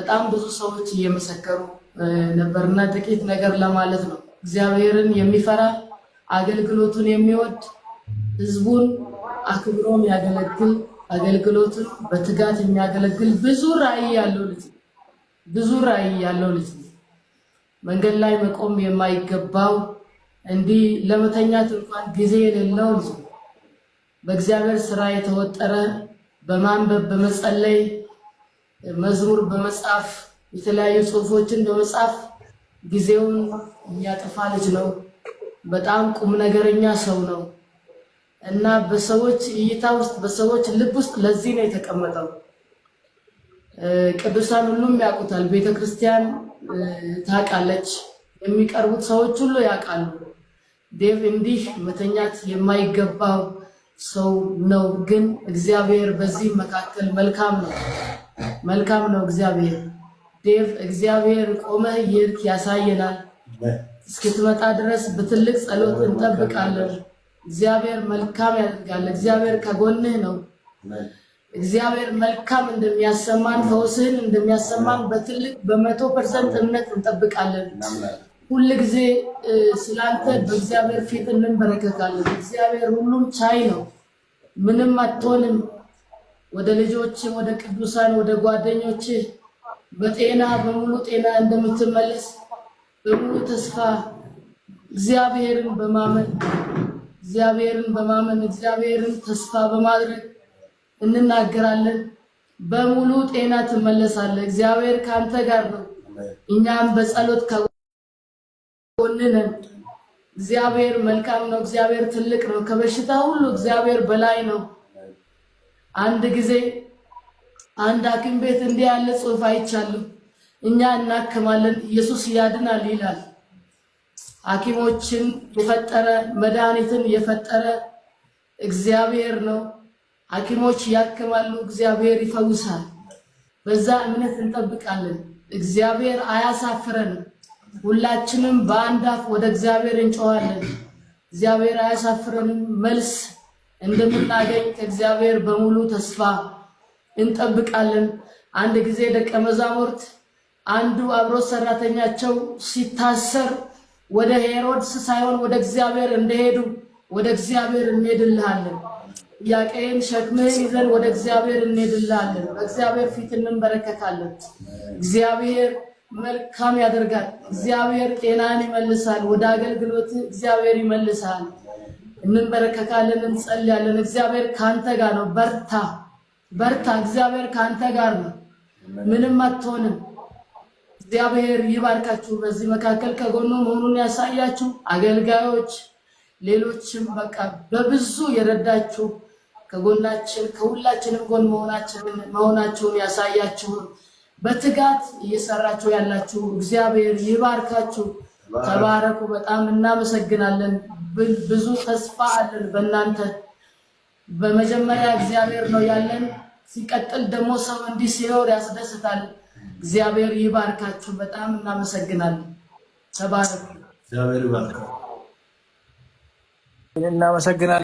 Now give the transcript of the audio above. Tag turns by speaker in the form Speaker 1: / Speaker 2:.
Speaker 1: በጣም ብዙ ሰዎች እየመሰከሩ ነበርና ጥቂት ነገር ለማለት ነው። እግዚአብሔርን የሚፈራ አገልግሎቱን የሚወድ ህዝቡን አክብሮ የሚያገለግል አገልግሎቱን በትጋት የሚያገለግል ብዙ ራዕይ ያለው ልጅ መንገድ ላይ መቆም የማይገባው እንዲህ ለመተኛት እንኳን ጊዜ የሌለው ልጅ በእግዚአብሔር ስራ የተወጠረ በማንበብ በመጸለይ መዝሙር በመጻፍ የተለያዩ ጽሁፎችን በመጻፍ ጊዜውን የሚያጠፋ ልጅ ነው። በጣም ቁም ነገረኛ ሰው ነው እና በሰዎች እይታ ውስጥ በሰዎች ልብ ውስጥ ለዚህ ነው የተቀመጠው። ቅዱሳን ሁሉም ያውቁታል። ቤተክርስቲያን ታውቃለች። የሚቀርቡት ሰዎች ሁሉ ያውቃሉ። ዴቭ እንዲህ መተኛት የማይገባው ሰው ነው። ግን እግዚአብሔር በዚህ መካከል መልካም ነው። እግዚአብሔር ዴቭ እግዚአብሔር ቆመህ ይርክ ያሳየናል። እስክትመጣ ድረስ በትልቅ ጸሎት እንጠብቃለን። እግዚአብሔር መልካም ያደርጋል። እግዚአብሔር ከጎንህ ነው። እግዚአብሔር መልካም እንደሚያሰማን ፈውስህን እንደሚያሰማን በትልቅ በ100% እምነት እንጠብቃለን። ሁሉ ጊዜ ስላንተ በእግዚአብሔር ፊት እንበረከካለን። እግዚአብሔር ሁሉም ቻይ ነው። ምንም አትሆንም። ወደ ልጆች ወደ ቅዱሳን ወደ ጓደኞች በጤና በሙሉ ጤና እንደምትመለስ በሙሉ ተስፋ እግዚአብሔርን በማመን እግዚአብሔርን ተስፋ በማድረግ እንናገራለን። በሙሉ ጤና ትመለሳለህ። እግዚአብሔር ካንተ ጋር ነው። እኛም በጸሎት ከጎንህ ነን። እግዚአብሔር መልካም ነው። እግዚአብሔር ትልቅ ነው። ከበሽታ ሁሉ እግዚአብሔር በላይ ነው። አንድ ጊዜ አንድ ሐኪም ቤት እንዲህ ያለ ጽሑፍ አይቻለሁ። እኛ እናክማለን፣ ኢየሱስ ያድናል ይላል። ሐኪሞችን የፈጠረ መድኃኒትን የፈጠረ እግዚአብሔር ነው። ሐኪሞች ያክማሉ፣ እግዚአብሔር ይፈውሳል። በዛ እምነት እንጠብቃለን። እግዚአብሔር አያሳፍረንም። ሁላችንም በአንድ አፍ ወደ እግዚአብሔር እንጮሃለን። እግዚአብሔር አያሳፍረንም። መልስ እንደምናገኝ ከእግዚአብሔር በሙሉ ተስፋ እንጠብቃለን። አንድ ጊዜ ደቀ መዛሙርት አንዱ አብሮ ሰራተኛቸው ሲታሰር ወደ ሄሮድስ ሳይሆን ወደ እግዚአብሔር እንደሄዱ ወደ እግዚአብሔር እንሄድልሃለን፣ ያቀየን ሸክምህን ይዘን ወደ እግዚአብሔር እንሄድልሃለን፣ በእግዚአብሔር ፊት እንበረከካለን። እግዚአብሔር መልካም ያደርጋል። እግዚአብሔር ጤናን ይመልሳል። ወደ አገልግሎት እግዚአብሔር ይመልሳል። እንበረከካለን፣ እንጸልያለን። እግዚአብሔር ካንተ ጋር ነው። በርታ። እግዚአብሔር ካንተ ጋር ነው። ምንም አትሆንም። እግዚአብሔር ይባርካችሁ። በዚህ መካከል ከጎኑ መሆኑን ያሳያችሁ አገልጋዮች፣ ሌሎችም በቃ በብዙ የረዳችሁ ከጎናችን ከሁላችንም ጎን መሆናችሁን ያሳያችሁ በትጋት እየሰራችሁ ያላችሁ እግዚአብሔር ይባርካችሁ። ተባረኩ። በጣም እናመሰግናለን። ብዙ ተስፋ አለን በእናንተ። በመጀመሪያ እግዚአብሔር ነው ያለን፣ ሲቀጥል ደግሞ ሰው እንዲህ ሲኖር ያስደስታል። እግዚአብሔር ይባርካችሁ። በጣም እናመሰግናለን። ተባረኩ።
Speaker 2: እግዚአብሔር ይባርካችሁ። እናመሰግናለን።